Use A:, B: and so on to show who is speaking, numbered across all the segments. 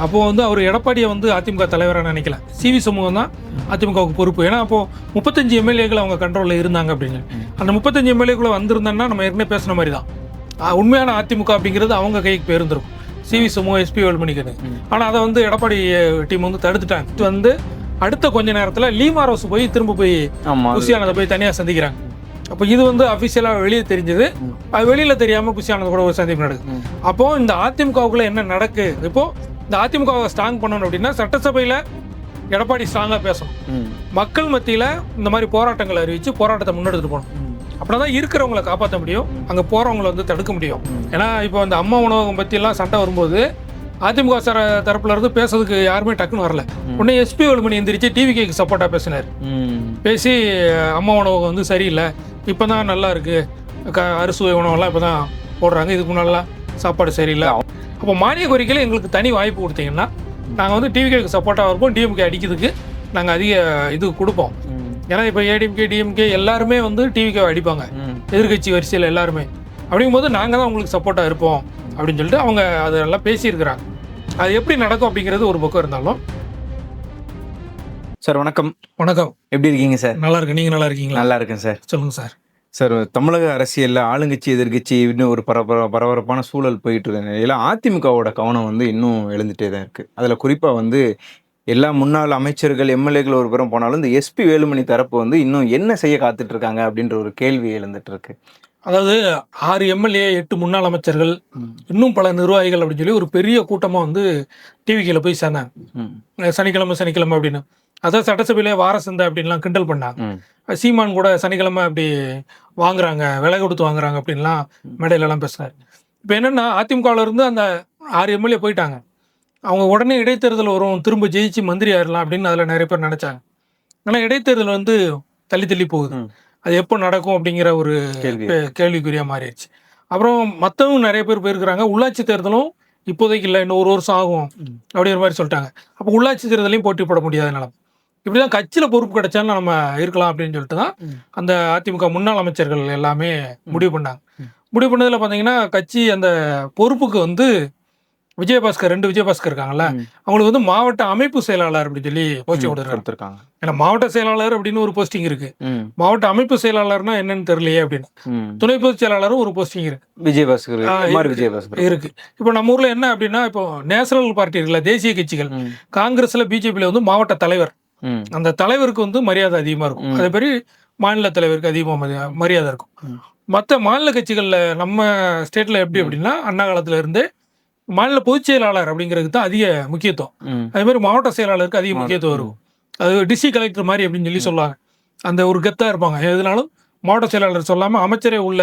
A: அப்போது வந்து அவர் எடப்பாடியை வந்து அதிமுக தலைவராக நினைக்கல. சிவி சண்முகம் தான் அதிமுகவுக்கு பொறுப்பு. ஏன்னா அப்போது 35 எம்எல்ஏக்கள் அவங்க கண்ட்ரோலில் இருந்தாங்க அப்படின்னு. அந்த 35 எம்எல்ஏக்குள்ளே வந்திருந்தேன்னா நம்ம ஏற்கனவே பேசின மாதிரி தான் உண்மையான அதிமுக அப்படிங்கிறது அவங்க கைக்கு போயிருந்திருக்கும். சிவி சண்முகம், எஸ்பி வேலுமணிக்கு. ஆனால் அதை வந்து எடப்பாடி டீம் வந்து தடுத்துட்டாங்க. வந்து அடுத்த கொஞ்ச நேரத்தில் லீமாரோஸ் போய் திரும்ப போய் குஷியானதை போய் தனியாக சந்திக்கிறாங்க. அப்போ இது வந்து அஃபிஷியலாக வெளியே தெரிஞ்சது. அது வெளியில் தெரியாமல் குஷியானது கூட ஒரு சந்திப்பு நடக்குது. அப்போது இந்த அதிமுகவுக்குள்ளே என்ன நடக்குது? இப்போது இந்த அதிமுகவை ஸ்ட்ராங் பண்ணணும் அப்படின்னா சட்டசபையில் எடப்பாடி ஸ்ட்ராங்காக பேசணும். மக்கள் மத்தியில் இந்த மாதிரி போராட்டங்களை அறிவித்து போராட்டத்தை முன்னெடுத்துட்டு போகணும். அப்படின்னா தான் இருக்கிறவங்களை காப்பாற்ற முடியும், அங்கே போகிறவங்களை வந்து தடுக்க முடியும். ஏன்னா இப்போ அந்த அம்மா உணவகம் பற்றியெல்லாம் சண்டை வரும்போது அதிமுக தரப்புல இருந்து பேசுறதுக்கு யாருமே டக்குன்னு வரல. உடனே எஸ்பி வேலுமணி எந்திரிச்சு டிவிக்கு சப்போர்ட்டாக பேசினார். பேசி அம்மா உணவகம் வந்து சரியில்லை, இப்போ தான் நல்லா இருக்குது, அறுசுவை உணவெல்லாம் இப்போ தான் போடுறாங்க, இதுக்கு முன்னாடிலாம் சாப்பாடு சரியில்லை. அப்போ மானிய கோரிக்கையில் எங்களுக்கு தனி வாய்ப்பு கொடுத்தீங்கன்னா நாங்கள் வந்து டிவிக்கு சப்போர்ட்டாக இருப்போம், டிஎம்கே அடிக்கிறதுக்கு நாங்கள் அதிக இது கொடுப்போம். ஏன்னா இப்போ ஏடிஎம்கே டிஎம்கே எல்லாருமே வந்து டிவிக்கே அடிப்பாங்க, எதிர்கட்சி வரிசையில் எல்லாருமே. அப்படிங்கும்போது நாங்கள் தான் உங்களுக்கு சப்போர்ட்டாக இருப்போம் அப்படின்னு சொல்லிட்டு அவங்க அதெல்லாம் பேசியிருக்கிறாங்க. அது எப்படி நடக்கும் அப்படிங்கிறது ஒரு பக்கம் இருந்தாலும்.
B: சார் வணக்கம்.
A: வணக்கம்,
B: எப்படி இருக்கீங்க சார்?
A: நல்லா இருக்கு, நீங்கள் நல்லா இருக்கீங்களா?
B: நல்லா இருக்கேன் சார்.
A: சொல்லுங்கள் சார்.
B: சார், தமிழக அரசியலில் ஆளுங்கட்சி எதிர்கட்சி இன்னும் ஒரு பரபரப்பான சூழல் போயிட்டு இருக்க நிலையில் அதிமுகவோட கவனம் வந்து இன்னும் எழுந்துகிட்டே தான் இருக்குது. அதில் குறிப்பாக வந்து எல்லா முன்னாள் அமைச்சர்கள் எம்எல்ஏக்கள் ஒரு புறம் போனாலும் இந்த எஸ்பி வேலுமணி தரப்பு வந்து இன்னும் என்ன செய்ய காத்துட்டு இருக்காங்க அப்படின்ற ஒரு கேள்வி எழுந்துட்டு இருக்கு.
A: அதாவது 6 எம்எல்ஏ, 8 முன்னாள் அமைச்சர்கள், இன்னும் பல நிர்வாகிகள் அப்படின்னு சொல்லி ஒரு பெரிய கூட்டமாக வந்து டிவிக்கில் போய் சேர்ந்தாங்க சனிக்கிழமை அப்படின்னு. அதான் சட்டசபையிலே வார சந்தை அப்படின்லாம் கிண்டல் பண்ணாங்க. சீமான் கூட சனிக்கிழமை அப்படி வாங்குறாங்க, விலை கொடுத்து வாங்குறாங்க அப்படின்லாம் மேடையிலலாம் பேசுனார். இப்போ என்னென்னா அதிமுகவில் இருந்து அந்த 6 எம்எல்ஏ போயிட்டாங்க. அவங்க உடனே இடைத்தேர்தல் வரும், திரும்ப ஜெயிச்சு மந்திரி ஆயிடலாம் அப்படின்னு அதில் நிறைய பேர் நினச்சாங்க. ஆனால் இடைத்தேர்தல் வந்து தள்ளி போகுது. அது எப்போ நடக்கும் அப்படிங்கிற ஒரு கேள்விக்குறியாக மாறிடுச்சு. அப்புறம் மற்றவங்க நிறைய பேர் போயிருக்கிறாங்க. உள்ளாட்சி தேர்தலும் இப்போதைக்கு இல்லை, இன்னும் 1 வருஷம் ஆகும் அப்படிங்கிற மாதிரி சொல்லிட்டாங்க. அப்போ உள்ளாட்சி தேர்தலையும் போட்டி போட முடியாத நிலம். இப்படி தான் கட்சியில் பொறுப்பு கிடைச்சாலும் நம்ம இருக்கலாம் அப்படின்னு சொல்லிட்டு தான் அந்த அதிமுக முன்னாள் அமைச்சர்கள் எல்லாமே முடிவு பண்ணாங்க. முடிவு பண்ணதில் பார்த்தீங்கன்னா கட்சி அந்த பொறுப்புக்கு வந்து விஜயபாஸ்கர் 2 விஜயபாஸ்கர் இருக்காங்கல்ல, அவங்களுக்கு வந்து மாவட்ட அமைப்பு செயலாளர் அப்படின்னு சொல்லி போஸ்டிங் கொடுத்துருக்காங்க. ஏன்னா மாவட்ட செயலாளர் அப்படின்னு ஒரு போஸ்டிங் இருக்கு, மாவட்ட அமைப்பு செயலாளர்னா என்னன்னு தெரியலையே அப்படின்னு. துணை பொதுச் செயலாளரும் ஒரு போஸ்டிங் இருக்கு, விஜயபாஸ்கர் இருக்கு. இப்போ நம்ம ஊர்ல என்ன அப்படின்னா, இப்போ நேஷனல் பார்ட்டி இருக்குல்ல, தேசிய கட்சிகள், காங்கிரஸ்ல பிஜேபியில வந்து மாவட்ட தலைவர், அந்த தலைவருக்கு வந்து மரியாதை அதிகமா இருக்கும். அதே மாதிரி மாநில தலைவருக்கு அதிகமாக மரியாதை இருக்கும். மற்ற மாநில கட்சிகள்ல நம்ம ஸ்டேட்ல எப்படி அப்படின்னா, அண்ணா காலத்துல இருந்து மாநில பொதுச் செயலாளர் அப்படிங்கிறதுக்கு தான் அதிக முக்கியத்துவம். அதே மாதிரி மாவட்ட செயலாளருக்கு அதிக முக்கியத்துவம் இருக்கும். அது டிஸ்ட்ரிக்ட் கலெக்டர் மாதிரி அப்படின்னு சொல்லி சொல்லுவாங்க. அந்த ஒரு கெத்தாக இருப்பாங்க. எதுனாலும் மாவட்ட செயலாளர் சொல்லாமல் அமைச்சரே உள்ள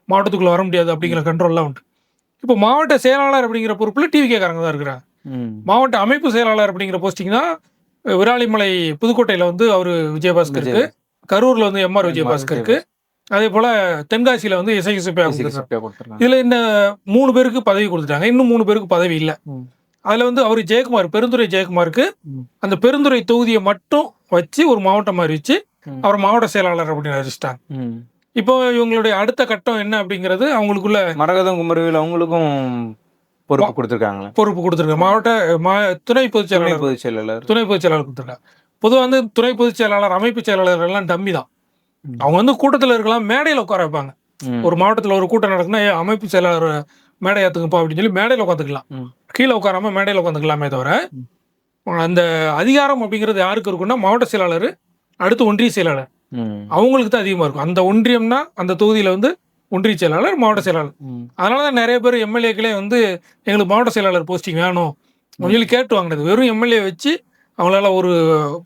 A: மாவட்டத்துக்குள்ளே வர முடியாது அப்படிங்கிற கண்ட்ரோல்லாம் உண்டு. இப்போ மாவட்ட செயலாளர் அப்படிங்கிற பொறுப்பில் டிவிகேக்காரங்க தான் இருக்கிறாங்க. மாவட்ட அமைப்பு செயலாளர் அப்படிங்கிற போஸ்டிங் தான் விராலிமலை புதுக்கோட்டையில் வந்து அவர் விஜயபாஸ்கருக்கு, கரூரில் வந்து எம்ஆர் விஜயபாஸ்கருக்கு, அதே போல் தென்காசியில் வந்து இசைசுப்பையா கொடுத்துருக்காங்க. இதில் இந்த 3 பேருக்கு பதவி கொடுத்துட்டாங்க. இன்னும் 3 பேருக்கு பதவி இல்லை. அதில் வந்து அவர் ஜெயக்குமார், பெருந்துறை ஜெயக்குமாருக்கு அந்த பெருந்துறை தொகுதியை மட்டும் வச்சு ஒரு மாவட்டம் அறிவிச்சு அவர் மாவட்ட செயலாளர் அப்படின்னு அறிவிச்சிட்டாங்க. இப்போ இவங்களுடைய அடுத்த கட்டம் என்ன அப்படிங்கிறது, அவங்களுக்குள்ள
B: மரகதம் குமரவேல் அவங்களுக்கும் பொறுப்பு கொடுத்துருக்காங்க. மாவட்ட துணை பொதுச் செயலாளர் கொடுத்துருக்காங்க. பொதுவாக வந்து துணை பொதுச் செயலாளர், அமைப்பு செயலாளர் எல்லாம் டம்மி தான். அவங்க வந்து கூட்டத்தில் இருக்கலாம், மேடையில் உட்கார வைப்பாங்க. ஒரு மாவட்டத்தில் ஒரு கூட்டம் நடக்குன்னா அமைப்பு செயலாளர் மேடை ஏற்றுக்குப்பா அப்படின்னு சொல்லி மேடையில் உட்காந்துக்கலாம், கீழே உட்காராம மேடையில் உட்காந்துக்கலாமே தவிர அந்த அதிகாரம் அப்படிங்கிறது யாருக்கு இருக்குன்னா மாவட்ட செயலாளர், அடுத்து ஒன்றிய செயலாளர், அவங்களுக்கு தான் அதிகமாக இருக்கும். அந்த ஒன்றியம்னா அந்த தொகுதியில் வந்து ஒன்றிய செயலாளர், மாவட்ட செயலாளர். அதனால தான் நிறைய பேர் எம்எல்ஏக்களே வந்து எங்களுக்கு மாவட்ட செயலாளர் போஸ்டிங் வேணும் அப்படின்னு சொல்லி கேட்டு வாங்கினது. வெறும் எம்எல்ஏ வச்சு அவங்களால ஒரு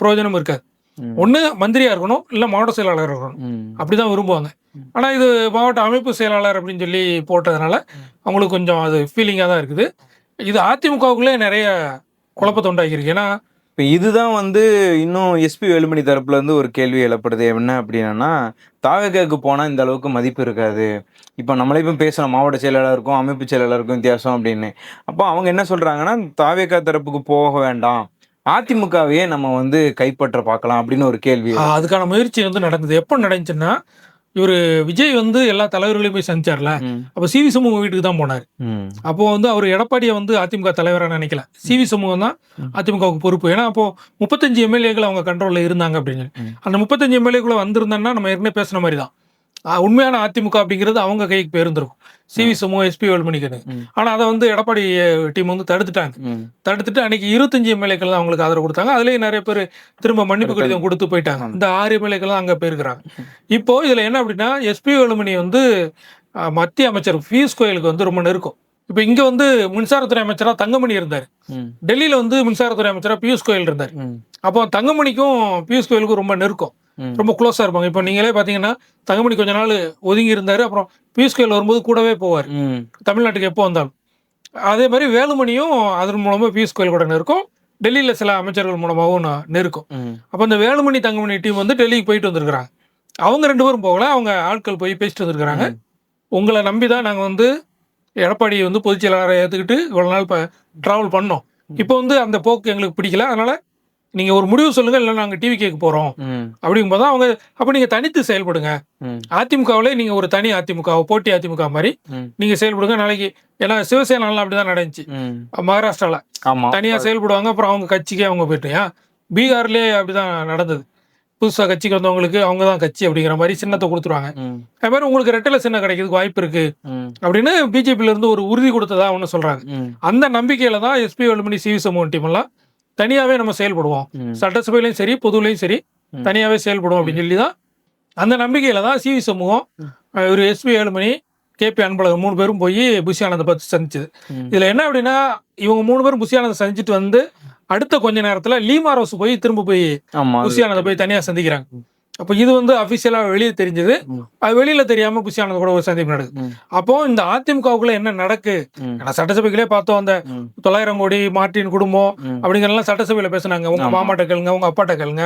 B: பிரயோஜனம் இருக்காது. ஒன்று மந்திரியா இருக்கணும், இல்லை மாவட்ட செயலாளர் இருக்கணும், அப்படிதான் விரும்புவாங்க. ஆனால் இது மாவட்ட அமைப்பு செயலாளர் அப்படின்னு சொல்லி போட்டதுனால அவங்களுக்கு கொஞ்சம் அது ஃபீலிங்காக தான் இருக்குது. இது அதிமுகவுக்குள்ளே நிறைய குழப்பத்தை உண்டாக்கியிருக்கு. ஏன்னா இப்போ இதுதான் வந்து இன்னும் எஸ்பி வேலுமணி தரப்புல இருந்து ஒரு கேள்வி எழப்படுது. என்ன அப்படின்னா, தாவேகாவுக்கு போனால் இந்த அளவுக்கு மதிப்பு இருக்காது. இப்போ நம்மளே இப்போ பேசணும் மாவட்ட செயலாளருக்கும் அமைப்பு செயலாளருக்கும் வித்தியாசம் அப்படின்னு. அப்போ அவங்க என்ன சொல்கிறாங்கன்னா, தாவேகா தரப்புக்கு போக வேண்டாம், அதிமுகவையே நம்ம வந்து கைப்பற்ற பார்க்கலாம் அப்படின்னு ஒரு கேள்வி.
A: அதுக்கான முயற்சி வந்து நடக்குது. எப்போ நடந்துச்சுன்னா, இவரு விஜய் வந்து எல்லா தலைவர்களையும் போய் சந்திச்சார்ல, அப்ப சிவி சண்முகம் வீட்டுக்கு தான் போனாரு. அப்போ வந்து அவர் எடப்பாடியை வந்து அதிமுக தலைவரா நினைக்கல, சிவி சண்முகம் தான் அதிமுகவுக்கு பொறுப்பு. ஏன்னா அப்போ 35 எம்எல்ஏக்கள் அவங்க கண்ட்ரோல்ல இருந்தாங்க அப்படின்னு. அந்த 35 எம்எல்ஏக்குள்ள வந்திருந்தேன்னா நம்ம ஏற்கனவே பேசின மாதிரி தான் உண்மையான அதிமுக அப்படிங்கிறது அவங்க கைக்கு போயிருந்திருக்கும், சிவி சண்முகம், எஸ்பி வேலுமணிக்கு. ஆனா அதை வந்து எடப்பாடி டீம் வந்து தடுத்துட்டு அன்னைக்கு 25 எம்எல்ஏக்கள் தான் அவங்களுக்கு ஆதரவு கொடுத்தாங்க. அதுலயும் நிறைய பேர் திரும்ப மன்னிப்பு கடிதம் கொடுத்து போயிட்டாங்க. இந்த 6 எம்எல்ஏக்கள் தான் அங்க போயிருக்கிறாங்க. இப்போ இதுல என்ன அப்படின்னா, எஸ்பி வேலுமணி வந்து மத்திய அமைச்சர் பியூஷ் கோயலுக்கு வந்து ரொம்ப நெருக்கம். இப்போ இங்க வந்து மின்சாரத்துறை அமைச்சரா தங்கமணி இருந்தார், டெல்லியில வந்து மின்சாரத்துறை அமைச்சரா பியூஷ் கோயல் இருந்தார். அப்போ தங்கமணிக்கும் பியூஷ் கோயலுக்கும் ரொம்ப நெருக்கம், ரொம்ப க்ளோஸா இருப்பாங்க. இப்போ நீங்களே பாத்தீங்கன்னா தங்கமணி கொஞ்ச நாள் ஒதுங்கி இருந்தாரு, அப்புறம் பியூஷ் கோயல் வரும்போது கூடவே போவார் தமிழ்நாட்டுக்கு எப்போ வந்தாலும். அதே மாதிரி வேலுமணியும் அதன் மூலமா பியூஷ் கோயல் கூட நெருக்கம், டெல்லியில சில அமைச்சர்கள் மூலமாகவும் நெருக்கம். அப்போ இந்த வேலுமணி தங்கமணி டீம் வந்து டெல்லிக்கு போயிட்டு வந்திருக்கிறாங்க. அவங்க 2 பேரும் போகல, அவங்க ஆட்கள் போய் பேசிட்டு வந்திருக்கிறாங்க. உங்களை நம்பி தான் நாங்கள் வந்து எடப்பாடி வந்து பொதுச் செயலாளரை ஏற்றுக்கிட்டு இவ்வளோ நாள் இப்போ ட்ராவல் பண்ணோம். இப்போ வந்து அந்த போக்கு எங்களுக்கு பிடிக்கல, அதனால நீங்க ஒரு முடிவு சொல்லுங்க, இல்லை நாங்கள் டிவி கேட்க போறோம் அப்படிங்கும்போது அவங்க அப்போ நீங்க தனித்து செயல்படுங்க, அதிமுகவிலே நீங்க ஒரு தனி அதிமுக, போட்டி அதிமுக மாதிரி நீங்க செயல்படுங்க நாளைக்கு. ஏன்னா சிவசேனாலாம் அப்படிதான் நடந்துச்சு, மகாராஷ்டிரால தனியா செயல்படுவாங்க, அப்புறம் அவங்க கட்சிக்கே அவங்க போயிட்டு. பீகார்லயே அப்படிதான் நடந்தது, புதுசா கட்சிக்கு வந்தவங்களுக்கு அவங்க தான் கட்சி அப்படிங்கிற மாதிரி சின்னத்தை கொடுத்துருவாங்க. அது மாதிரி உங்களுக்கு ரெட்டலை சின்னம் கிடைக்கிறதுக்கு வாய்ப்பு இருக்கு அப்படின்னு பிஜேபியில இருந்து ஒரு உறுதி கொடுத்ததா ஒன்று சொல்றாங்க. அந்த நம்பிக்கையில தான் SP Velumani, CV Shanmugam team எல்லாம் தனியாவே நம்ம செயல்படுவோம், சட்டசபையிலையும் சரி பொதுவிலையும் சரி தனியாவே செயல்படுவோம் அப்படின்னு சொல்லி தான், அந்த நம்பிக்கையில தான் சிவி சண்முகம், ஒரு எஸ்பி வேலுமணி, கேபி அன்பழகன் 3 பேரும் போய் புஷி ஆனந்தை பார்த்து சந்திச்சது. இதுல என்ன அப்படின்னா, இவங்க 3 பேரும் புஷி ஆனந்தை சந்திச்சுட்டு வந்து அடுத்த கொஞ்ச நேரத்துல லீமா ரோஸ் போய் திரும்ப போய் புஷி ஆனந்தை போய் தனியா சந்திக்கிறாங்க. அப்போ இது வந்து அபிஷியலா வெளியே தெரிஞ்சது, அது வெளியில தெரியாம புஷி ஆனந்த் கூட ஒரு சந்திப்பு நடக்குது. அப்போ இந்த அதிமுகவுக்குள்ள என்ன நடக்கு, சட்டசபைகளே பார்த்தோம், அந்த 900 கோடி மார்டின் குடும்பம் அப்படிங்கிறலாம் சட்டசபையில பேசினாங்க, உங்க மாமாட்ட கேளுங்க, உங்க அப்பாட்ட கேளுங்க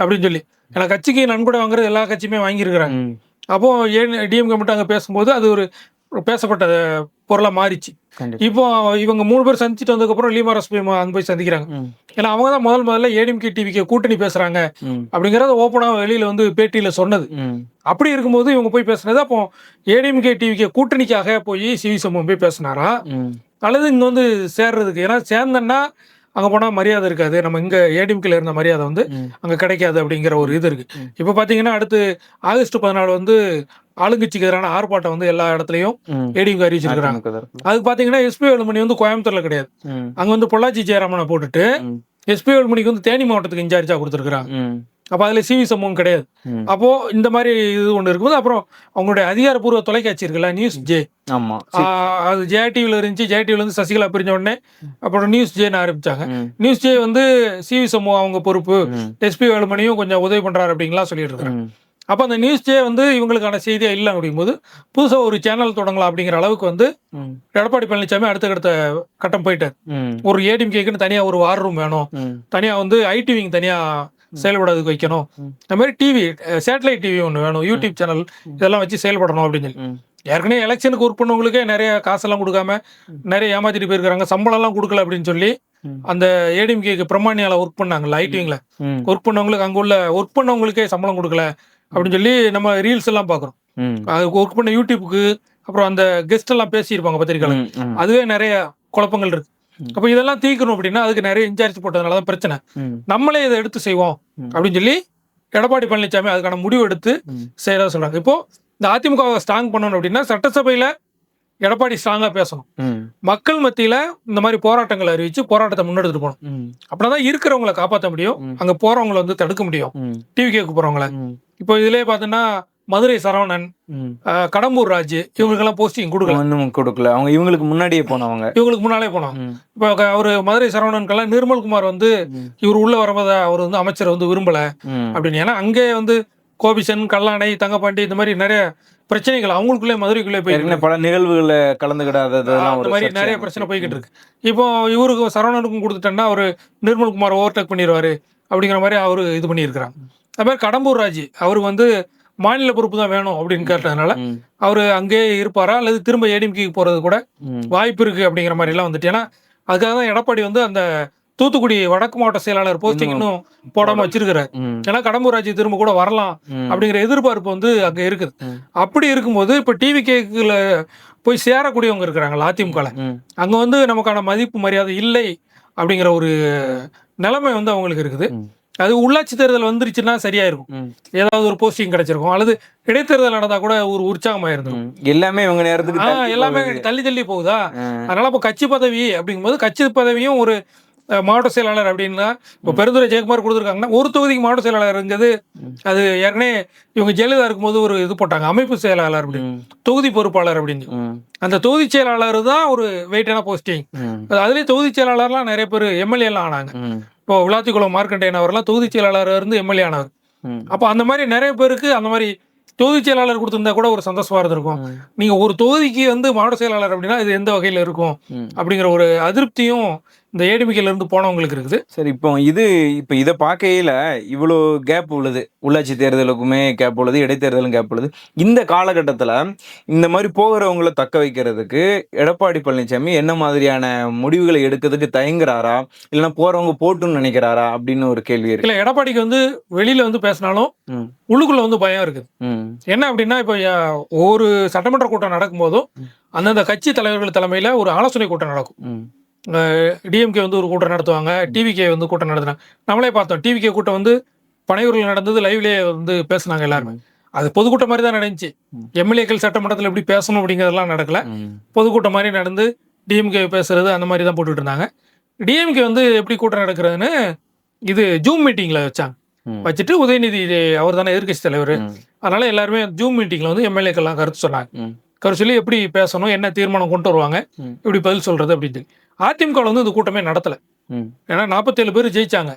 A: அப்படின்னு சொல்லி. ஏன்னா கட்சிக்கு நன்கொடை வாங்குறது எல்லா கட்சியுமே வாங்கியிருக்கிறாங்க. அப்போ டிஎம்கே மட்டும் அங்க பேசும்போது அது ஒரு பேசப்பட்ட பொருளா மாறிச்சு. இப்போ இவங்க 3 பேர் சந்திச்சுட்டு வந்ததுக்கு அப்புறம் லீமா ரோஸ் போய் சந்திக்கிறாங்க. ஏன்னா அவங்க தான் முதல்ல ஏடிஎம்கே டிவிக்கு கூட்டணி பேசுறாங்க அப்படிங்கறத ஓப்பனா வெளியில வந்து பேட்டியில சொன்னது. அப்படி இருக்கும்போது இவங்க போய் பேசுனது, அப்போ ஏடிஎம்கே டிவிக்கு கூட்டணிக்காக போய் சிவி சண்முகம் போய் பேசினாரா, அல்லது இங்க வந்து சேர்றதுக்கு, ஏன்னா சேர்ந்தன்னா அங்க போனா மரியாதை இருக்காது, நம்ம இங்க ஏடிஎம்கேல இருந்த மரியாதை வந்து அங்க கிடைக்காது அப்படிங்கிற ஒரு இது இருக்கு. இப்ப பாத்தீங்கன்னா அடுத்து ஆகஸ்ட் 14 வந்து ஆளுங்கட்சிக்கு எதிரான ஆர்ப்பாட்டம் வந்து எல்லா இடத்துலயும் ஏடிஎம்கே அறிவிச்சிருக்காங்க. அதுக்கு பாத்தீங்கன்னா எஸ்பி வேலுமணி வந்து கோயம்புத்தூர்ல கிடையாது, அங்க வந்து பொள்ளாச்சி ஜெயராமனை போட்டுட்டு எஸ்பி வேலுமணிக்கு வந்து தேனி மாவட்டத்துக்கு இன்சார்ஜா கொடுத்துருக்காங்க. அப்ப அதுல சிவி சண்முகம் கிடையாது. அப்போ இந்த மாதிரி இது ஒண்ணு இருக்கும்போது அப்புறம் அவங்களுடைய அதிகாரப்பூர்வ தொலைக்காட்சி இருக்குல்ல, நியூஸ் ஜே, அது ஜெயா டிவில இருந்துச்சு, ஜெயா டிவில இருந்து சசிகலா பிரிஞ்ச உடனே அப்புறம் நியூஸ் ஜேன்னு ஆரம்பிச்சாங்க. நியூஸ் ஜே வந்து சிவி சண்முகம் அவங்க பொறுப்பு, எஸ்பி வேலுமணியும் கொஞ்சம் உதவி பண்றாரு அப்படிங்கலாம் சொல்லிட்டு இருக்காங்க. அப்ப அந்த நியூஸ் ஜே வந்து இவங்களுக்கான செய்தியா இல்லை அப்படிங்கும்போது புதுசா ஒரு சேனல் தொடங்கலாம் அப்படிங்கிற அளவுக்கு வந்து எடப்பாடி பழனிசாமி அடுத்த கட்டம் போயிட்டார். ஒரு ஏடிஎம்கேக்குன்னு தனியா ஒரு வார் ரூம் வேணும், தனியா வந்து ஐடி விங் தனியா செயல்படாதுக்கு வைக்கணும், இந்த மாதிரி டிவி சேட்டலைட் டிவி ஒன்று வேணும், யூடியூப் சேனல் இதெல்லாம் வச்சு செயல்படணும் அப்படின்னு சொல்லி. ஏற்கனவே எலெக்ஷனுக்கு ஒர்க் பண்ணவங்களுக்கே நிறைய காசெல்லாம் கொடுக்காம நிறைய ஏமாத்திட்டு போயிருக்காங்க, சம்பளம் எல்லாம் கொடுக்கல அப்படின்னு சொல்லி அந்த ஏடிஎம்கேக்கு பிரமாணியால ஒர்க் பண்ணாங்கல்ல, ஐடிவிங்ல ஒர்க் பண்ணவங்களுக்கு, அங்க உள்ள ஒர்க் பண்ணவங்களுக்கே சம்பளம் கொடுக்கல அப்படின்னு சொல்லி நம்ம ரீல்ஸ் எல்லாம் பாக்குறோம். அதுக்கு ஒர்க் பண்ண யூடியூப்புக்கு அப்புறம் அந்த கெஸ்ட் எல்லாம் பேசியிருப்பாங்க பத்திரிகையாளர், அதுவே நிறைய குழப்பங்கள் இருக்கு. அப்ப இதெல்லாம் தீர்க்கணும் அப்படின்னா அதுக்கு நிறைய இன்சார்ஜ் போட்டதுனாலதான் பிரச்சனை. நம்மளே இதை எடுத்து செய்வோம் அப்படின்னு சொல்லி எடப்பாடி பழனிசாமி அதுக்கான முடிவு எடுத்து செய்யறதா சொல்றாங்க. இப்போ இந்த அதிமுக ஸ்ட்ராங் பண்ணணும் அப்படின்னா சட்டசபையில எடப்பாடி ஸ்ட்ராங்கா பேசணும், மக்கள் மத்தியில இந்த மாதிரி போராட்டங்களை அறிவிச்சு போராட்டத்தை முன்னெடுத்துட்டு போகணும். அப்படின்னா இருக்கிறவங்களை காப்பாற்ற முடியும், அங்க போறவங்களை வந்து தடுக்க முடியும், டிவி கேட்க போறவங்களை. இப்போ இதுலயே பாத்தீங்கன்னா மதுரை சரவணன், கடம்பூர் ராஜ் இவங்களுக்கெல்லாம் போஸ்டிங் கொடுக்கல, அவங்க இவங்களுக்கு முன்னாடியே போனவங்க, இவங்களுக்கு முன்னாலே போனவங்க. இப்போ அவரு மதுரை சரவணனுக்கெல்லாம் நிர்மல்குமார் வந்து இவர் உள்ள வரும்போது அவர் வந்து அமைச்சர் வந்து விரும்பல அப்படின்னு. ஏன்னா அங்கே வந்து கோபிசன், கல்லாணை, தங்கப்பாண்டி இந்த மாதிரி நிறைய பிரச்சனைகள் அவங்களுக்குள்ளே மதுரைக்குள்ளே போய் பல நிகழ்வுகளை கலந்துக்கிடாதது மாதிரி நிறைய பிரச்சனை போய்கிட்டு இருக்கு. இப்போ இவருக்கு சரவணனுக்கும் கொடுத்துட்டேன்னா அவரு நிர்மல்குமார் ஓவர்டேக் பண்ணிடுவாரு அப்படிங்கிற மாதிரி அவரு இது பண்ணியிருக்கிறாங்க. அது மாதிரி கடம்பூர் ராஜ் அவருக்கு வந்து மாநில பொறுப்பு தான் வேணும் அப்படின்னு கேட்டதுனால அவரு அங்கேயே இருப்பாரா அல்லது திரும்ப ஏடிஎம்கேக்கு போறது கூட வாய்ப்பு இருக்கு அப்படிங்கிற மாதிரி எல்லாம் வந்துட்டு. ஏன்னா அதுக்காக தான் எடப்பாடி வந்து அந்த தூத்துக்குடி வடக்கு மாவட்ட செயலாளர் போஸ்டிங் இன்னும் போடாம வச்சிருக்கிறார். ஏன்னா கடம்பூர் ராஜு திரும்ப கூட வரலாம் அப்படிங்கிற எதிர்பார்ப்பு வந்து அங்க இருக்குது. அப்படி இருக்கும்போது இப்ப டிவிகேக்குல போய் சேரக்கூடியவங்க இருக்கிறாங்களா அதிமுகல, அங்க வந்து நமக்கான மதிப்பு மரியாதை இல்லை அப்படிங்கிற ஒரு நிலைமை வந்து அவங்களுக்கு இருக்குது. அது உள்ளாட்சி தேர்தல் வந்துருச்சுன்னா சரியா இருக்கும், ஏதாவது ஒரு போஸ்டிங் கிடைச்சிருக்கும், அல்லது இடைத்தேர்தல் நடந்தா கூட ஒரு உற்சாகமா இருந்திருக்கும்.
B: எல்லாமே இவங்க நேரத்துக்கு
A: எல்லாமே தள்ளி தள்ளி போகுதா. அதனால இப்போ கட்சி பதவி அப்படிங்கும்போது கட்சி பதவியும் ஒரு மாவட்ட செயலாளர் அப்படின்னா இப்போ பெருந்துறை ஜெயக்குமார் கொடுத்துருக்காங்கன்னா ஒரு தொகுதிக்கு மாவட்ட செயலாளருங்கிறது அது ஏற்கனவே இவங்க ஜெயலலிதா இருக்கும்போது ஒரு இது போட்டாங்க, அமைப்பு செயலாளர் அப்படின்னு, தொகுதி பொறுப்பாளர் அப்படின்னு. அந்த தொகுதி செயலாளர் தான் ஒரு வெயிட்டான போஸ்டிங். அதுலேயே தொகுதி செயலாளர்லாம் நிறைய பேர் எம்எல்ஏலாம் ஆனாங்க. இப்போ விளாத்திக்குளம் மார்க்கண்டேயன் அவர்லாம் தொகுதி செயலாளர் இருந்து எம்எல்ஏ ஆனவர். அப்போ அந்த மாதிரி நிறைய பேருக்கு அந்த மாதிரி தொகுதி செயலாளர் கொடுத்திருந்தா கூட ஒரு சந்தோஷமா இருந்திருக்கும். நீங்க ஒரு தொகுதிக்கு வந்து மாவட்ட செயலாளர் அப்படின்னா இது எந்த வகையில இருக்கும் அப்படிங்கிற ஒரு அதிருப்தியும் இந்த ஏடிமிக்கையில இருந்து போனவங்களுக்கு இருக்குது.
B: சரி, இப்போ இதை பார்க்கையில இவ்வளோ கேப் உள்ளது, உள்ளாட்சி தேர்தலுக்குமே கேப் உள்ளது, இடைத்தேர்தலும் கேப் உள்ளது. இந்த காலகட்டத்தில் இந்த மாதிரி போகிறவங்களை தக்க வைக்கிறதுக்கு எடப்பாடி பழனிசாமி என்ன மாதிரியான முடிவுகளை எடுக்கிறதுக்கு தயங்குறாரா, இல்லைன்னா போறவங்க போட்டுன்னு நினைக்கிறாரா அப்படின்னு ஒரு கேள்வி இருக்கு.
A: இல்லை, எடப்பாடிக்கு வந்து வெளியில வந்து பேசினாலும் உள்ளுக்குள்ள வந்து பயம் இருக்குது. என்ன அப்படின்னா இப்போ ஒரு சட்டமன்ற கூட்டம் நடக்கும் போதும் அந்தந்த கட்சி தலைவர்கள் தலைமையில ஒரு ஆலோசனை கூட்டம் நடக்கும். டிஎம்கே வந்து ஒரு கூட்டம் நடத்துவாங்க, டிவிகே வந்து கூட்டம் நடத்துனாங்க. நம்மளே பார்த்தோம், டிவிகே கூட்டம் வந்து பனையூரில் நடந்தது, லைவ்லேயே வந்து பேசினாங்க எல்லாருமே. அது பொதுக்கூட்டம் மாதிரி தான் நடந்துச்சு. எம்எல்ஏக்கள் சட்டமன்றத்தில் எப்படி பேசணும் அப்படிங்கிறதெல்லாம் நடக்கல, பொதுக்கூட்டம் மாதிரி நடந்து டிஎம்கே பேசுறது அந்த மாதிரி தான் போட்டுட்டு இருந்தாங்க. டிஎம்கே வந்து எப்படி கூட்டம் நடக்கிறதுன்னு இது ஜூம் மீட்டிங்ல வச்சுட்டு உதயநிதி அவர் தானே எதிர்கட்சி தலைவர், அதனால எல்லாருமே ஜூம் மீட்டிங்ல வந்து எம்எல்ஏக்கெல்லாம் கருத்து சொன்னாங்க. கருத்து சொல்லி எப்படி பேசணும், என்ன தீர்மானம் கொண்டு வருவாங்க, எப்படி பதில் சொல்றது அப்படின்னு. அதிமுக வந்து இந்த கூட்டமே நடத்தல. ஏன்னா 47 பேர் ஜெயிச்சாங்க,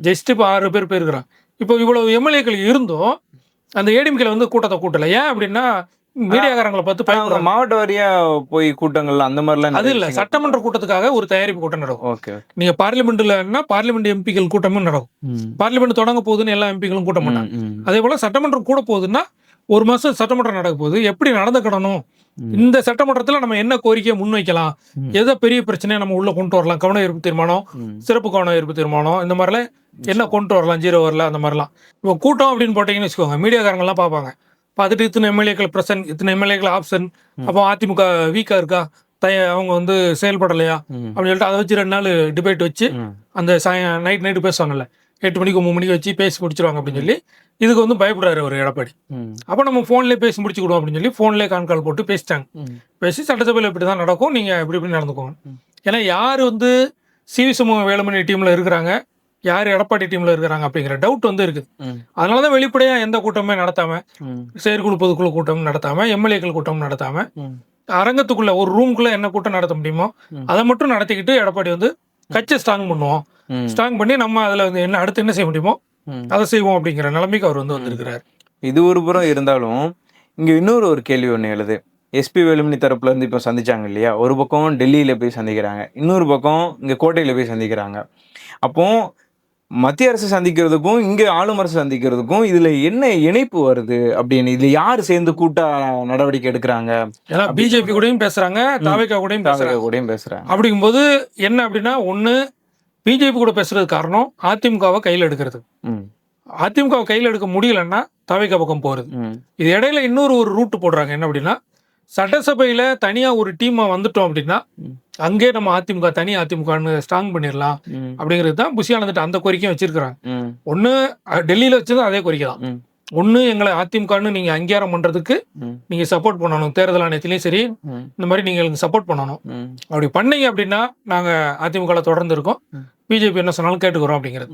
A: ஜெயிச்சுட்டு இப்போ 6 பேர் போயிருக்கிறாங்க. இப்போ இவ்வளவு எம்எல்ஏக்கள் இருந்தும் அந்த ஏடிஎம்கேல வந்து கூட்டத்தை கூட்டல. ஏன் அப்படின்னா மீடியாக்காரங்களை பார்த்து பயப்படுறாங்க.
B: மாவட்ட வாரியா போய் கூட்டங்கள் அந்த மாதிரிலாம்
A: அது இல்ல, சட்டமன்ற கூட்டத்துக்காக ஒரு தயாரிப்பு கூட்டம் நடக்கும். நீங்க பார்லிமெண்ட்ல பார்லிமெண்ட் எம்பிக்கள் கூட்டமும் நடக்கும். பார்லிமெண்ட் தொடங்க போகுதுன்னு எல்லா எம்பிக்களும் கூட்டம் பண்ணாங்க. அதே போல சட்டமன்றம் கூட போகுதுன்னா ஒரு மாசம் சட்டமன்றம் நடக்க போகுது, எப்படி நடந்துக்கிடணும், இந்த சட்டமன்றத்தில் நம்ம என்ன கோரிக்கையை முன்வைக்கலாம், எதை பெரிய பிரச்சனையை நம்ம உள்ள கொண்டு வரலாம், கவன ஈர்ப்பு தீர்மானம், சிறப்பு கவன ஈர்ப்பு தீர்மானம், இந்த மாதிரிலாம் என்ன கொண்டு வரலாம், 0 வரல அந்த மாதிரிலாம். இப்போ கூட்டம் அப்படின்னு போட்டீங்கன்னு வச்சுக்கோங்க, மீடியாக்காரங்கெல்லாம் பார்ப்பாங்க. பார்த்துட்டு இத்தனை எம்எல்ஏக்கள் பிரசன்ட், இத்தனை எம்எல்ஏக்கள் ஆப்ஷன், அப்போ அதிமுக வீக்கா இருக்கா, அவங்க வந்து செயல்படலையா அப்படின்னு சொல்லிட்டு அதை வச்சு 2 நாள் டிபேட் வச்சு அந்த நைட்டு பேசுவாங்கல்ல, 8 மணிக்கு 9 மணிக்கு வச்சு பேசி முடிச்சிருவாங்க அப்படின்னு சொல்லி இதுக்கு வந்து பயப்படுறாரு ஒரு எடப்பாடி. அப்போ நம்ம ஃபோன்லேயே பேசி முடிச்சுக்கிடுவோம் அப்படின்னு சொல்லி ஃபோன்லேயே கான்கால் போட்டு பேசிட்டாங்க. பேசி சட்டசபையில் இப்படி தான் நடக்கும், நீங்கள் இப்படி நடந்துக்கோங்க. ஏன்னா யார் வந்து சிவி சமூக வேலுமணி டீமில் இருக்கிறாங்க, யார் எடப்பாடி டீமில் இருக்கிறாங்க அப்படிங்கிற டவுட் வந்து இருக்குது. அதனால தான் வெளிப்படையாக எந்த கூட்டமே நடத்தாமல், செயற்குழு பொதுக்குழு கூட்டம் நடத்தாமல், எம்எல்ஏக்கள் கூட்டம் நடத்தாமல், அரங்கத்துக்குள்ள ஒரு ரூம்குள்ளே என்ன கூட்டம் நடத்த முடியுமோ அதை மட்டும் நடத்திக்கிட்டு எடப்பாடி வந்து கட்சியை ஸ்ட்ராங் பண்ணுவோம், ஸ்ட்ராங் பண்ணி நம்ம அதில் வந்து என்ன அடுத்து என்ன செய்ய முடியுமோ அதை செய்வோம் அப்படிங்கிற நிலைமைக்கு அவர் வந்து வந்திருக்கிறார்.
B: இது ஒரு புறம் இருந்தாலும் இங்க இன்னொரு கேள்வி ஒன்று எழுது. எஸ்பி வேலுமணி தரப்புல இருந்து இப்போ சந்திச்சாங்க இல்லையா, ஒரு பக்கம் டெல்லியில போய் சந்திக்கிறாங்க, இன்னொரு பக்கம் இங்க கோட்டையில போய் சந்திக்கிறாங்க. அப்போ மத்திய அரசு சந்திக்கிறதுக்கும் இங்க ஆளும் அரசு சந்திக்கிறதுக்கும் இதுல என்ன இணைப்பு வருது அப்படின்னு, இதுல யாரு சேர்ந்து கூட்டா நடவடிக்கை எடுக்கிறாங்க?
A: ஏன்னா பிஜேபி கூடயும் பேசுறாங்க, தாவேகா கூடயும் பேசுறாங்க. அப்படிங்கும்போது என்ன அப்படின்னா, ஒண்ணு பிஜேபி கூட பேசுறது காரணம் அதிமுகவை கையில் எடுக்கிறது. அதிமுகவை கையில் எடுக்க முடியலன்னா தாவேகா பக்கம் போறது. இது இடையில இன்னொரு ரூட் போடுறாங்க. என்ன அப்படின்னா, சட்டசபையில தனியா ஒரு டீமா வந்துட்டோம் அப்படின்னா அங்கே நம்ம அதிமுக தனி அதிமுகன்னு ஸ்ட்ராங் பண்ணிடலாம் அப்படிங்கிறது தான் புஷி ஆனந்த் அந்த கோரிக்கையும் வச்சிருக்கிறாங்க. ஒண்ணு டெல்லியில வச்சதும் அதே கோரிக்கை தான். ஒண்ணு எங்களை அதிமுகன்னு நீங்க அங்கீகாரம் பண்றதுக்கு நீங்க சப்போர்ட் பண்ணணும், தேர்தல் ஆணையத்திலயும் சரி இந்த மாதிரி நீங்க எங்களுக்கு சப்போர்ட் பண்ணணும். அப்படி பண்ணீங்க அப்படின்னா நாங்க அதிமுக தொடர்ந்து இருக்கோம், பிஜேபி என்ன சொன்னாலும் கேட்டுக்கிறோம் அப்படிங்கிறது.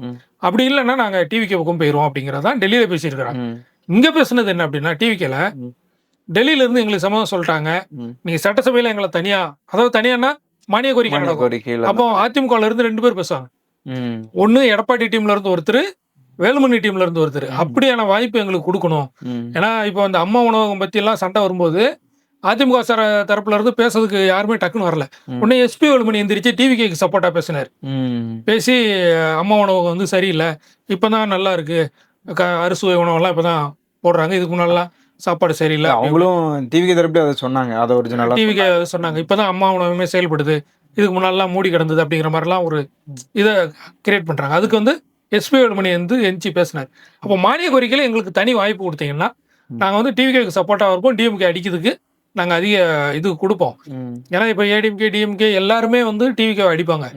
A: அப்படி இல்லைன்னா நாங்க டிவிகே பக்கம் போயிடுவோம் அப்படிங்கறதான் டெல்லியில பேசியிருக்கிறாங்க. இங்க பேசுனது என்ன அப்படின்னா, டிவிகேல டெல்லியில இருந்து எங்களுக்கு சம்மதம் சொல்லிட்டாங்க, நீங்க சட்டசபையில எங்களை தனியா, அதாவது தனியானா மானிய கோரிக்கை நடக்கும். அப்போ அதிமுக இருந்து 2 பேர் பேசுவாங்க. ஒண்ணு எடப்பாடி டீம்ல இருந்து ஒருத்தர், வேலுமணி டீம்ல இருந்து ஒருத்தர். அப்படியான வாய்ப்பு எங்களுக்கு கொடுக்கணும். ஏன்னா இப்போ அந்த அம்மா உணவகம் பத்தி எல்லாம் சண்டை வரும்போது அதிமுக தரப்புல இருந்து பேசுறதுக்கு யாருமே டக்குன்னு வரல. உடனே எஸ்பி வேலுமணி எந்திரிச்சு டிவிகேக்கு சப்போர்ட்டா பேசினார். பேசி அம்மா உணவகம் வந்து சரியில்லை, இப்பதான் நல்லா இருக்கு, அறுசுவை உணவெல்லாம் இப்பதான் போடுறாங்க, இதுக்கு முன்னாலாம் சாப்பாடு சரியில்லை.
B: அவங்களும் டிவிகே தரப்படி அதை சொன்னாங்க, அதை ஒரிஜினலாக
A: டிவிகே சொன்னாங்க. இப்போதான் அம்மா உணவுமே செயல்படுது, இதுக்கு முன்னாடிலாம் மூடி கிடந்தது அப்படிங்கிற மாதிரிலாம் ஒரு இதை கிரியேட் பண்ணுறாங்க. அதுக்கு வந்து எஸ்பி வேலுமணி வந்து எஞ்சி பேசினார். அப்போ மானிய கோரிக்கையில் எங்களுக்கு தனி வாய்ப்பு கொடுத்தீங்கன்னா நாங்கள் வந்து டிவிகேக்கு சப்போர்ட்டாக இருப்போம், டிஎம்கே அடிக்கிறதுக்கு நாங்கள் அதிக இது கொடுப்போம். ஏன்னா இப்போ ஏடிஎம்கே டிஎம்கே எல்லாருமே வந்து டிவிகே அடிப்பாங்க,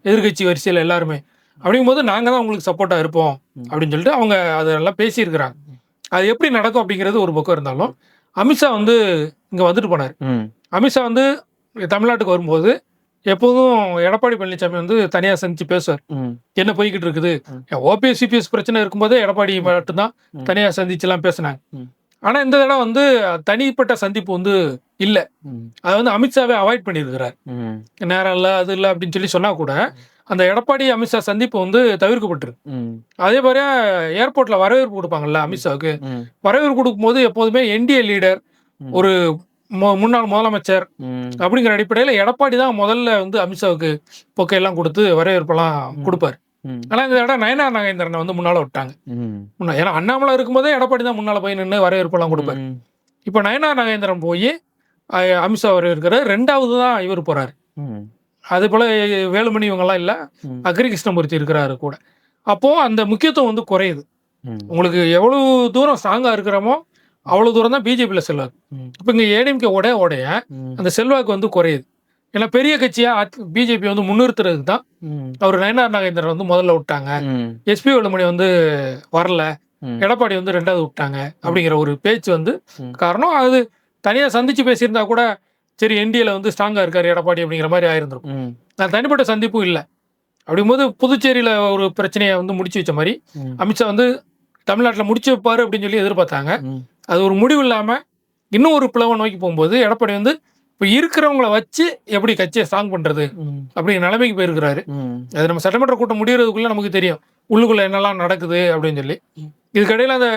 A: எதிர்கட்சி வரிசையில் எல்லாருமே. அப்படிங்கும்போது நாங்கள் தான் உங்களுக்கு சப்போர்ட்டாக இருப்போம் அப்படின்னு சொல்லிட்டு அவங்க அதெல்லாம் பேசியிருக்கிறாங்க. அது எப்படி நடக்கும் அப்படிங்கிறது ஒரு பக்கம் இருந்தாலும், அமித்ஷா வந்து இங்கே வந்துட்டு போனார். அமித்ஷா வந்து தமிழ்நாட்டுக்கு வரும்போது எப்போதும் எடப்பாடி பழனிசாமி வந்து தனியாக சந்திச்சு பேசுவார், என்ன போய்கிட்டு இருக்குது. ஓபிஎஸ் சிபிஎஸ் பிரச்சனை இருக்கும்போதே எடப்பாடி மட்டும்தான் தனியாக சந்திச்சுலாம் பேசினாங்க. ஆனால் இந்த தடவை வந்து தனிப்பட்ட சந்திப்பு வந்து இல்லை. அதை வந்து அமித்ஷாவே அவாய்ட் பண்ணியிருக்கிறார். நேரம் இல்லை, அது இல்லை அப்படின்னு சொல்லி சொன்னா கூட அந்த எடப்பாடி அமித்ஷா சந்திப்பு வந்து தவிர்க்கப்பட்டிருக்கு. அதே மாதிரி ஏர்போர்ட்ல வரவேற்பு கொடுப்பாங்கல்ல அமித்ஷாவுக்கு, வரவேற்பு கொடுக்கும்போது எப்போதுமே என்டிஏ லீடர், ஒரு முன்னாள் முதலமைச்சர் அப்படிங்கிற அடிப்படையில் எடப்பாடி தான் முதல்ல வந்து அமித்ஷாவுக்கு பொக்கையெல்லாம் கொடுத்து வரவேற்பெல்லாம் கொடுப்பாரு. ஆனா இந்த இடம் நயனார் நாகேந்திரனை வந்து முன்னால விட்டாங்க. ஏன்னா அண்ணாமலை இருக்கும்போதே எடப்பாடி தான் முன்னால போய் நின்று வரவேற்பெல்லாம் கொடுப்பாரு. இப்போ நயனார் நாகேந்திரன் போய் அமித்ஷா வரவேற்கிறார். 2வது தான் இவர் போறாரு. அது போல வேலுமணி இவங்கெல்லாம் இல்லை, அக்ரி கிருஷ்ணமூர்த்தி இருக்கிறாரு கூட. அப்போ அந்த முக்கியத்துவம் வந்து குறையுது. உங்களுக்கு எவ்வளவு தூரம் ஸ்ட்ராங்கா இருக்கிறோமோ அவ்வளவு தூரம் தான் பிஜேபியில செல்வாக்கு. இப்போ இங்க ஏடிஎம்கே உடைய அந்த செல்வாக்கு வந்து குறையுது. ஏன்னா பெரிய கட்சியா பிஜேபி வந்து முன்னிறுத்துறதுக்கு தான் அவர் நயனார் நாகேந்திரன் வந்து முதல்ல விட்டாங்க, எஸ்பி வேலுமணி வந்து வரல, எடப்பாடி வந்து 2வது விட்டாங்க அப்படிங்கிற ஒரு பேச்சு வந்து காரணம். அது தனியா சந்திச்சு பேசியிருந்தா கூட சரி என்டிஏல வந்து ஸ்ட்ராங்கா இருக்காரு எடப்பாடி அப்படிங்கிற மாதிரி ஆயிருந்திருக்கும். நான் தனிப்பட்ட சந்திப்பும் இல்லை. அப்படிங்கும்போது புதுச்சேரியில ஒரு பிரச்சனையை வந்து முடிச்சு வச்ச மாதிரி அமித்ஷா வந்து தமிழ்நாட்டில் முடிச்சு வைப்பாரு அப்படின்னு சொல்லி எதிர்பார்த்தாங்க. அது ஒரு முடிவு இல்லாம இன்னும் ஒரு பிளவை நோக்கி போகும்போது எடப்பாடி வந்து இப்போ இருக்கிறவங்கள வச்சு எப்படி கட்சியை ஸ்ட்ராங் பண்றது அப்படிங்கிற நிலைமைக்கு போயிருக்கிறாரு. அது நம்ம சட்டமன்ற கூட்டம் முடிகிறதுக்குள்ள நமக்கு தெரியும் உள்ளுக்குள்ள என்னெல்லாம் நடக்குது அப்படின்னு சொல்லி. இதுக்கடையில் அந்த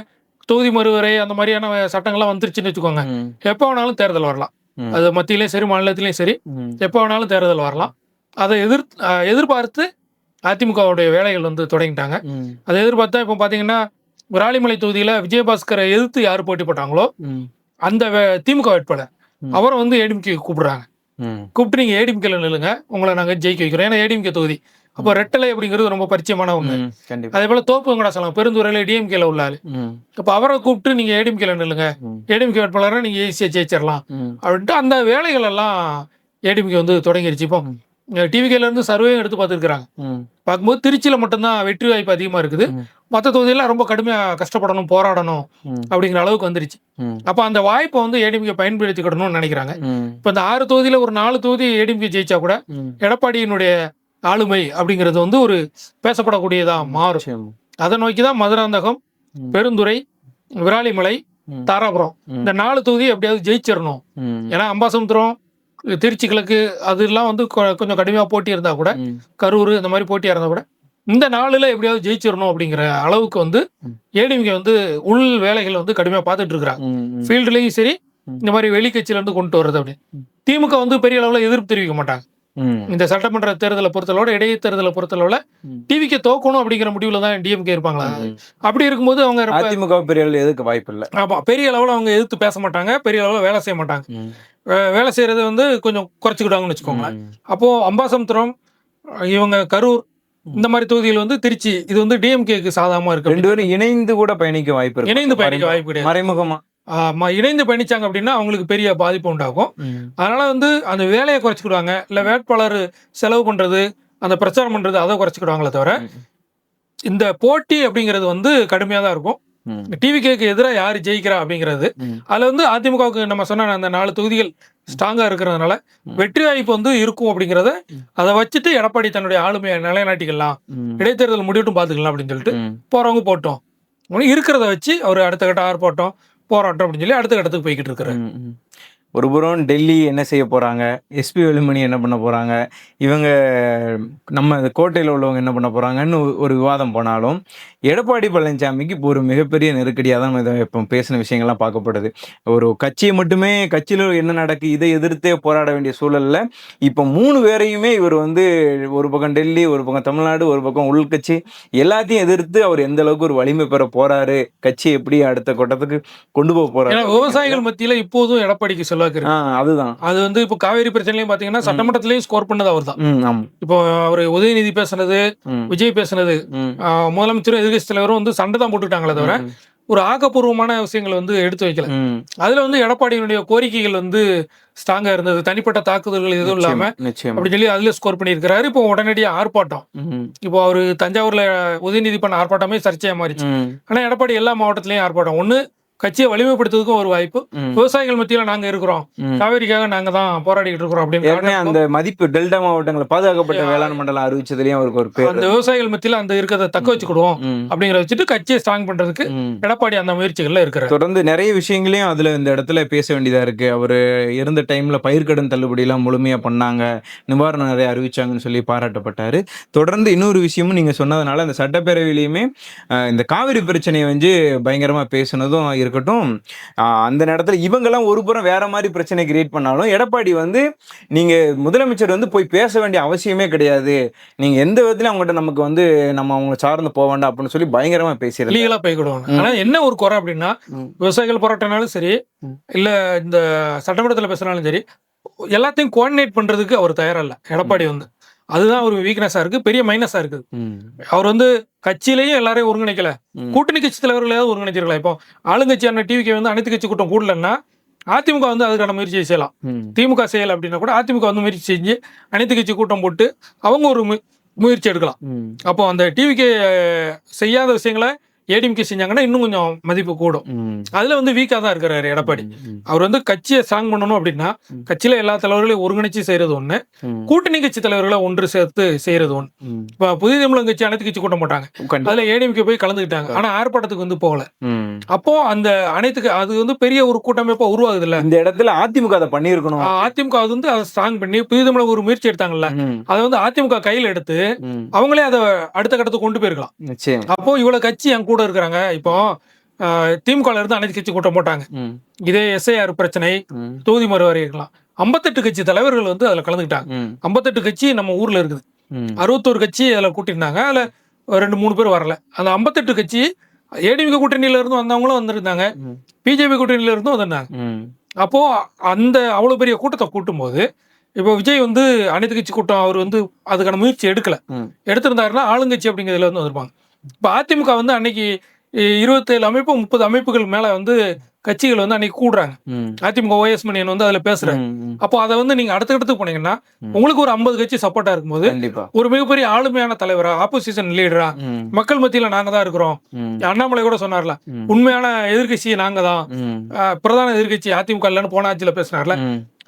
A: தொகுதி மறுவரை அந்த மாதிரியான சட்டங்கள்லாம் வந்துருச்சுன்னு வச்சுக்கோங்க, எப்போ வேணாலும் தேர்தல் வரலாம். அது மத்தியிலையும் சரி மாநிலத்திலையும் சரி எப்போ வேணாலும் தேர்தல் வரலாம். அதை எதிர்பார்த்து அதிமுகவுடைய வேலைகள் வந்து தொடங்கிட்டாங்க. அதை எதிர்பார்த்தா இப்போ பார்த்தீங்கன்னா விராலிமலை தொகுதியில் விஜயபாஸ்கரை எதிர்த்து யார் போட்டி போட்டாங்களோ அந்த திமுக வேட்பாளர் அவரை வந்து ஏடிஎம்கே கூப்பிடுறாங்க. கூப்பிட்டு நீங்க ஏடிஎம்கேல நில்லுங்க, உங்களை நாங்க ஜெயிக்க வைக்கிறோம். ஏன்னா ஏடிஎம்கே தொகுதி அப்போ ரெட்டலை அப்படிங்கிறது ரொம்ப பரிச்சயமான ஒண்ணு. அதே போல தோப்புங்கடா சொல்லலாம் பெருந்துறையில டிஎம்கேல உள்ளாரு. அப்ப அவரை கூப்பிட்டு நீங்க ஏடிஎம்கேல நில்லுங்க, ஏடிஎம்கே வேட்பாளரை நீங்க ஈஸியா ஜெயிச்சிடலாம் அப்படின்ட்டு அந்த வேலைகள் எல்லாம் ஏடிஎம்கே வந்து தொடங்கிருச்சு. இப்போ டிவிகேல இருந்து சர்வே எடுத்து பார்த்துருக்காங்க. பார்க்கும்போது திருச்சியில மட்டும்தான் வெற்றி வாய்ப்பு அதிகமா இருக்குது, மற்ற தொகுதியெல்லாம் ரொம்ப கடுமையா கஷ்டப்படணும் போராடணும் அப்படிங்கிற அளவுக்கு வந்துருச்சு. அப்ப அந்த வாய்ப்பை வந்து ஏடிஎம்கே பயன்படுத்திக்கிடணும்னு நினைக்கிறாங்க. இப்ப இந்த 6 தொகுதியில ஒரு 4 தொகுதி ஏடிஎம்கே ஜெயிச்சா கூட எடப்பாடியினுடைய ஆளுமை அப்படிங்கிறது வந்து ஒரு பேசப்படக்கூடியதா மாறும். அதை நோக்கிதான் மதுராந்தகம், பெருந்துறை, விராலிமலை, தாராபுரம் இந்த 4 தொகுதி எப்படியாவது ஜெயிச்சிடணும். ஏன்னா அம்பாசமுத்திரம், திருச்சி கிழக்கு அதெல்லாம் வந்து கொஞ்சம் கடுமையா போட்டி இருந்தா கூட, கரூர் இந்த மாதிரி போட்டியா இருந்தா கூட இந்த 4ல எப்படியாவது ஜெயிச்சிடணும் அப்படிங்கிற அளவுக்கு வந்து ஏடிஎம்கே வந்து உள் வேலைகள் வந்து கடுமையா பார்த்துட்டு இருக்கிறாங்க. ஃபீல்டுலயும் சரி இந்த மாதிரி வெளிக்கட்சியில இருந்து கொண்டு வர்றது அப்படின்னு. திமுக வந்து பெரிய அளவுல எதிர்ப்பு தெரிவிக்க மாட்டாங்க. இந்த சட்டமன்ற தேர்தலை பொறுத்தளவோட இடைத்தேர்தலை பொறுத்தளவுல டிவிக்கு தோக்கணும் அப்படிங்கிற முடிவுல தான் டிஎம்கே இருப்பாங்களா. அப்படி இருக்கும்போது அவங்க
B: அதிமுக பெரிய அளவுல எதுக்கு வாய்ப்பு இல்லை.
A: ஆமா, பெரிய அளவுல அவங்க எதிர்த்து பேச மாட்டாங்க, பெரிய அளவுல வேலை செய்ய மாட்டாங்க. வேலை செய்யறது வந்து கொஞ்சம் குறைச்சிக்கிட்டாங்கன்னு வச்சுக்கோங்களேன். அப்போ அம்பாசமுத்திரம், இவங்க கரூர் இந்த மாதிரி தொகுதிகள் வந்து திருச்சி இது வந்து டிஎம்கேக்கு சாதகமா இருக்கு.
B: 2 பேரும் இணைந்து கூட பயணிக்க வாய்ப்பு இருக்கு.
A: இணைந்து பயணிக்க வாய்ப்பு கிடையாது,
B: மறைமுகமா
A: இணைந்து பயணிச்சாங்க அப்படின்னா அவங்களுக்கு பெரிய பாதிப்பு உண்டாகும். அதனால வந்து அந்த வேலையை குறைச்சிக்கிடுவாங்க, இல்ல வேட்பாளர் செலவு பண்றது அந்த பிரச்சாரம் பண்றது அதை குறைச்சிக்கிடுவாங்களே தவிர இந்த போட்டி அப்படிங்கிறது வந்து கடுமையா தான் இருக்கும். டிவிகேக்கு எதிராக யாரு ஜெயிக்கிறா அப்படிங்கிறது அதுல வந்து அதிமுகவுக்கு நம்ம சொன்ன அந்த 4 தொகுதிகள் ஸ்ட்ராங்கா இருக்கிறதுனால வெற்றி வாய்ப்பு வந்து இருக்கும் அப்படிங்கறத அதை வச்சுட்டு எடப்பாடி தன்னுடைய ஆளுமையை நிலைநாட்டிக்கலாம், இடைத்தேர்தல் முடிவிட்டும் பாத்துக்கலாம் அப்படின்னு சொல்லிட்டு போறவங்க போட்டோம் இருக்கிறத வச்சு அவர் அடுத்த கட்ட ஆர்ப்பாட்டம் போராட்டம் அப்படின்னு சொல்லி அடுத்த கட்டத்துக்கு போய்கிட்டு இருக்கிறாரு.
B: ஒருபுறம் டெல்லி என்ன செய்ய போகிறாங்க, எஸ்பி வேலுமணி என்ன பண்ண போகிறாங்க, இவங்க நம்ம கோட்டையில் உள்ளவங்க என்ன பண்ண போகிறாங்கன்னு ஒரு விவாதம் போனாலும், எடப்பாடி பழனிசாமிக்கு இப்போ ஒரு மிகப்பெரிய நெருக்கடியாக தான் இதை இப்போ பேசின விஷயங்கள்லாம் பார்க்கப்படுது. ஒரு கட்சியை மட்டுமே கட்சியில் என்ன நடக்கு இதை எதிர்த்தே போராட வேண்டிய சூழலில் இப்போ 3 பேரையுமே இவர் வந்து ஒரு பக்கம் டெல்லி, ஒரு பக்கம் தமிழ்நாடு, ஒரு பக்கம் உள்கட்சி எல்லாத்தையும் எதிர்த்து அவர் எந்த அளவுக்கு ஒரு வலிமை பெற போறாரு, கட்சி எப்படி அடுத்த கட்டத்துக்கு கொண்டு போக போறாரு.
A: விவசாயிகள் மத்தியில இப்போதும் எடப்பாடிக்கு செல்வாக்கு இருக்கு.
B: அதுதான்.
A: அது வந்து இப்போ காவேரி பிரச்சனையும் பாத்தீங்கன்னா சட்டமன்றத்திலயும் ஸ்கோர் பண்ணது அவர் தான். இப்போ அவர் உதயநிதி பேசுனது, விஜய் பேசுனது, முதலமைச்சரும் எதிர்கட்சி தலைவரும் வந்து சண்டை தான் போட்டுட்டாங்களே தவிர ஒரு ஆக்கப்பூர்வமான விஷயங்களை வந்து எடுத்து வைக்கல. அதுல வந்து எடப்பாடியினுடைய கோரிக்கைகள் வந்து ஸ்ட்ராங்கா இருந்தது. தனிப்பட்ட தாக்குதல்கள் எதுவும் இல்லாம அப்படி சொல்லி அதுல ஸ்கோர் பண்ணியிருக்கிறாரு. இப்போ உடனடியாக ஆர்ப்பாட்டம். இப்போ அவரு தஞ்சாவூர்ல உதயநிதி பண்ண ஆர்ப்பாட்டமே சர்ச்சையா மாறிச்சு. ஆனா எடப்பாடி எல்லா மாவட்டத்திலயும் ஆர்ப்பாட்டம். ஒண்ணு கட்சியை வலிமைப்படுத்துறதுக்கும் ஒரு வாய்ப்பு, விவசாயிகள் மத்தியில நாங்க இருக்கிறோம், காவேரிக்காக நாங்க தான் போராடிட்டு இருக்கிறோம் அப்படின்னு
B: அந்த மதிப்பு டெல்டா மாவட்டங்களை பாதுகாக்கப்பட்ட வேளாண் மண்டலம் அறிவிச்சதுலயும் அவருக்கு ஒரு பேர்.
A: அந்த விவசாயிகள் மத்தியில அந்த இருக்கிறத தக்க வச்சுக்கிடுவோம் அப்படிங்கிற வச்சுட்டு கட்சியை ஸ்ட்ராங் பண்றதுக்கு எடப்பாடி அந்த முயற்சிகள்ல இருக்கிறார்.
B: தொடர்ந்து நிறைய விஷயங்களையும் அதுல இந்த இடத்துல பேச வேண்டியதா இருக்கு. அவரு இருந்த டைம்ல பயிர்க்கடன் தள்ளுபடி எல்லாம் முழுமையா பண்ணாங்க, நிவாரணம் நிறைய அறிவிச்சாங்கன்னு சொல்லி பாராட்டப்பட்டாரு. தொடர்ந்து இன்னொரு விஷயமும் நீங்க சொன்னதுனால அந்த சட்டப்பேரவையிலையுமே இந்த காவிரி பிரச்சனையை வந்து பயங்கரமா பேசுனதும் இருக்கட்டும். அந்த நேரத்துல இவங்கெல்லாம் ஒரு புறம் வேற மாதிரி பிரச்சனை கிரியேட் பண்ணாலும் எடப்பாடி வந்து நீங்க முதலமைச்சர் வந்து போய் பேச வேண்டிய அவசியமே கிடையாது, நீங்க எந்த விதத்திலும் அவங்ககிட்ட நமக்கு வந்து நம்ம அவங்க சார்ந்து போக வேண்டாம் அப்படின்னு சொல்லி பயங்கரமா பேசிடுறாங்க,
A: லீகலா போய்க்கிடுவாங்க. ஆனா என்ன ஒரு குறை அப்படின்னா, விவசாயிகள் போராட்டம்னாலும் சரி இல்ல இந்த சட்டமன்றத்துல பேசுனாலும் சரி, எல்லாத்தையும் கோஆர்டினேட் பண்றதுக்கு அவர் தயாரா இல்ல எடப்பாடி வந்து. அதுதான் ஒரு வீக்னஸா இருக்கு, பெரிய மைனஸா இருக்குது. அவர் வந்து கட்சியிலேயும் எல்லாரையும் ஒருங்கிணைக்கல, கூட்டணி கட்சி தலைவர்களையாவது ஒருங்கிணைச்சிருக்கலாம். இப்போ ஆளுங்கட்சியான டிவிக்கு வந்து அனைத்து கட்சி கூட்டம் கூடலன்னா அதிமுக வந்து அதுக்கான முயற்சியை செய்யலாம். திமுக செய்யல அப்படின்னா கூட அதிமுக வந்து முயற்சி செஞ்சு அனைத்து கட்சி கூட்டம் போட்டு அவங்க ஒரு முயற்சி எடுக்கலாம். அப்போ அந்த டிவிக்கு செய்யாத விஷயங்களை ஏடிஎம்கே செஞ்சாங்கன்னா இன்னும் கொஞ்சம் மதிப்பு கூடும். அதுல வந்து வீக்கா தான் இருக்கிறாரு எடப்பாடி. அவர் வந்து கட்சியை ஸ்ட்ராங் பண்ணணும் அப்படின்னா கட்சியில எல்லா தலைவர்களையும் ஒருங்கிணைச்சு செய்யறது ஒண்ணு, கூட்டணி கட்சி தலைவர்களை ஒன்று சேர்த்து செய்யறது ஒண்ணு. இப்ப புதிய தமிழகம் கட்சி அனைத்து கட்சி கூட்டம் போட்டாங்க, அதுல ஏடிஎம்கே போய் கலந்துக்கிட்டாங்க, ஆனா ஆர்ப்பாட்டத்துக்கு வந்து போகல. அப்போ அந்த அனைத்துக்கு அது வந்து பெரிய ஒரு கூட்டமைப்பா உருவாகுது இல்ல.
B: இந்த இடத்துல அதிமுக அதை பண்ணிருக்கணும்.
A: அதிமுக அது வந்து அதை ஸ்ட்ராங் பண்ணி புதிய தமிழகம் ஒரு முயற்சி எடுத்தாங்கல்ல, அதை வந்து அதிமுக கையில் எடுத்து அவங்களே அதை அடுத்த கட்டத்துக்கு கொண்டு போயிருக்கலாம். அப்போ இவ்வளவு கட்சி என் கூட இருக்கிறாங்க. இப்போ திமுக இருந்து அனைத்து கட்சி கூட்டம் போட்டாங்க, இதே SIR பிரச்சனை, தொகுதி மறுவரை இருக்கலாம், 58 கட்சி தலைவர்கள் வந்து அதுல கலந்துக்கிட்டாங்க. 58 கட்சி நம்ம ஊர்ல இருக்குது, 61 கட்சி அதுல கூட்டியிருந்தாங்க, அதுல 2-3 பேர் வரல. அந்த 58 கட்சி ஏடிஎம்கே கூட்டணியில இருந்து வந்தவங்களும் வந்திருந்தாங்க, பிஜேபி கூட்டணியில இருந்தும் வந்திருந்தாங்க. அப்போ அந்த அவ்வளவு பெரிய கூட்டத்தை கூட்டும் போது இப்போ விஜய் வந்து அனைத்து கட்சி கூட்டம் அவர் வந்து அதுக்கான முயற்சி எடுக்கல. எடுத்திருந்தாருன்னா ஆளுங்கட்சி அப்படிங்கிறதுல வந்து வந்திருப்பாங்க. இப்போ அதிமுக வந்து அன்னைக்கு 27 அமைப்பு 30 அமைப்புகள் மேல வந்து கட்சிகள் வந்து அன்னைக்கு கூடுறாங்க. அதிமுக OS மணியன் வந்து அதுல பேசுறாங்க. அப்போ அதை வந்து நீங்க அடுத்த இடத்துக்கு போனீங்கன்னா உங்களுக்கு ஒரு 50 கட்சி சப்போர்ட்டா இருக்கும்போது ஒரு மிகப்பெரிய ஆளுமையான தலைவரா, ஆப்போசிஷன் லீடரா, மக்கள் மத்தியில நாங்க தான் இருக்கிறோம். அண்ணாமலை கூட சொன்னார்ல, உண்மையான எதிர்கட்சி நாங்க தான், பிரதான எதிர்கட்சி அதிமுக இல்லைன்னு போன ஆட்சியில பேசினார்ல,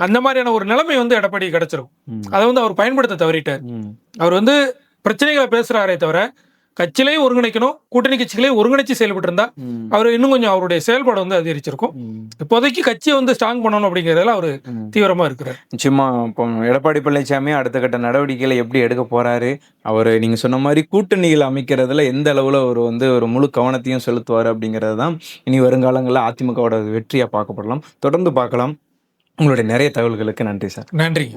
A: அந்த மாதிரியான ஒரு நிலைமை வந்து எடப்பாடி கிடைச்சிருக்கும். அதை வந்து அவர் பயன்படுத்த தவறிட்டார். அவர் வந்து பிரச்சனைகளை பேசுறாரே தவிர கட்சியிலையும் ஒருங்கிணைக்கணும், கூட்டணி கட்சிகளையும் ஒருங்கிணைச்சு செயல்பட்டு இருந்தா அவர் இன்னும் கொஞ்சம் அவருடைய செயல்பாடு வந்து அதிகரிச்சிருக்கும். இப்போதைக்கு கட்சியை வந்து ஸ்ட்ராங் பண்ணணும் அப்படிங்கிறதுல அவர் தீவிரமா இருக்கிறார்.
B: நிச்சயமா இப்போ எடப்பாடி பழனிசாமி அடுத்த கட்ட நடவடிக்கைகளை எப்படி எடுக்க போறாரு, அவர் நீங்க சொன்ன மாதிரி கூட்டணிகள் அமைக்கிறதுல எந்த அளவுல அவர் வந்து ஒரு முழு கவனத்தையும் செலுத்துவார் அப்படிங்கிறது தான் இனி வருங்காலங்களில் அதிமுகவோட வெற்றியா பார்க்கப்படலாம். தொடர்ந்து பார்க்கலாம். உங்களுடைய நிறைய தகவல்களுக்கு நன்றி சார்.
A: நன்றி.